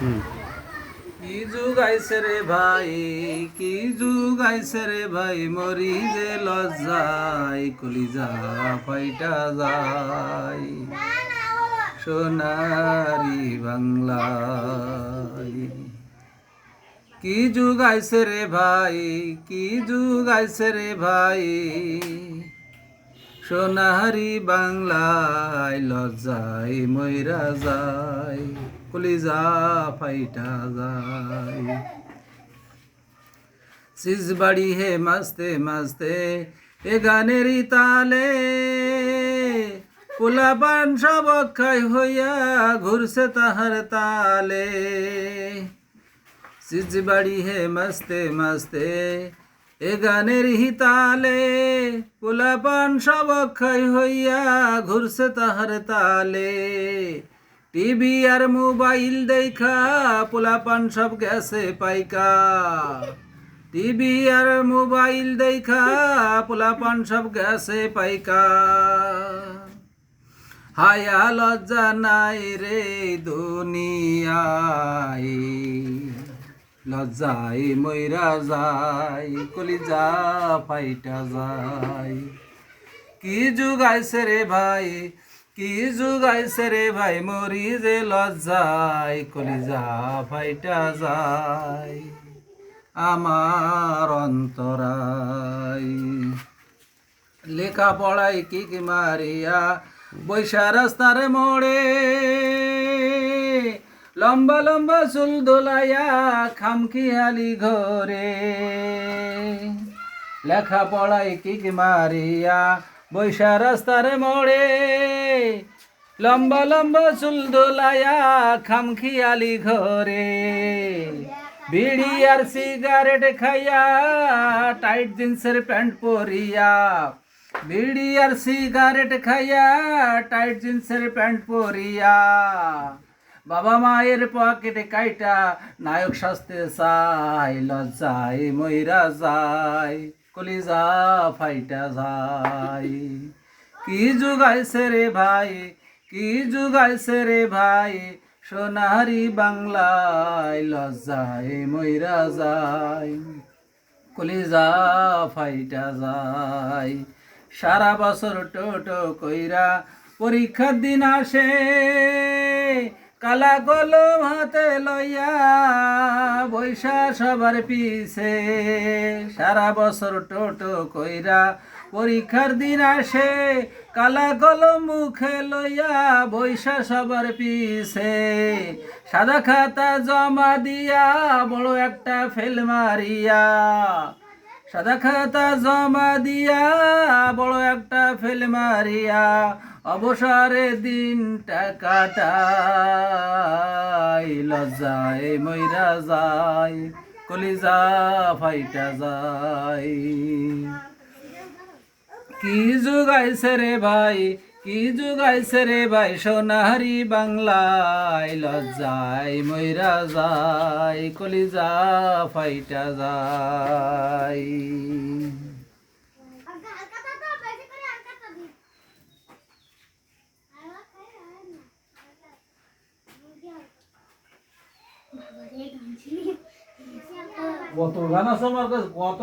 কি যুগ আইছে রে ভাই, কি যুগ আইছে রে ভাই, মরি যে লজ্জায় কলিজা ফাইটা যায় সোনারি বাংলায়। কি যুগ আইছে রে ভাই, কি যুগ আইছে রে ভাই, সোনারি বাংলায় লজ্জায় মইরা যায় কলিজা ফাইটা যায়। সিজবাড়ি হে মাস্তে মাস্তে এ গানেরই তালে, পোলাপান সব অক্ষয় হইয়া ঘুরছে তাহার তালে। সিজবাড়ি হে মাস্তে মাস্তে এ গানের হিতালে, পোলাপান সব অক্ষয় হইয়া ঘুরছে তাহার তালে। টিভি আর মোবাইল দেখা পোলাপান সব গেছে পাইকা, টিভি আর মোবাইল দেখা পোলাপান সব গেছে পাইকা। হায়া লজ্জা নাই রে দুনিয়ায়, লজ্জায় মইরা যায় কলিজা ফাইটা যায়। কি যুগ আইছে রে ভাই, কি যুগ আইছে রে ভাই, মরি যে লজ্জায় কলিজা ফাইটা যায় আমার অন্তরায়। লেখা পড়াই কিক মারিয়া বৈশা রাস্তার মোড়ে, লম্বা লম্বা চুল দোলাইয়া খামখিয়ালি ঘরে। লেখা পড়াই কিক মারিয়া বৈশা রাস্তার মোড়ে, লম্বা লম্বা চুল দোলাইয়া খামখিয়ালি ঘরে। বিড়ি আর সিগারেট খাইয়া টাইট জিন্সের প্যান্ট পরিয়া, বিড়ি আর সিগারেট খাইয়া টাইট জিন্সের প্যান্ট পরিয়া। বাবা মায়ের পকেটে কাইটা নায়ক সাজতে চাই, লজ্জায় মইরা যায় কলিজা ফাইটা যায়। কি যুগ আইছে রে ভাই, কি যুগ আইছে রে ভাই, সোনারি বাংলায় লজ্জায় মইরা যায় কলিজা ফাইটা যায়। সারা বছর টোটো কইরা পরীক্ষার দিন আসে, কালা কলম হাতে লইয়া বৈশা সবার পিছে। সারা বছর টোটো কইরা পরীক্ষার দিন আসে, কালা কলম মুখে লইয়া বৈশা সবার পিছে। সাদা খাতা জমা দিয়া বড় একটা ফেল মারিয়া, সাদা খাতা জমা দিয়া বড় একটা ফেল মারিয়া। অবসরে দিনটা কাটাই, লজ্জায় মইরা যায় কলিজা ফাইটা যায়। কি যুগ আইছে রে ভাই, কি যুগ আইছে রে ভাই, সোনারি বাংলায় লজ্জায় মইরা যায় কলিজা ফাইটা যায়। কত গান আছে আমার কাছে, কত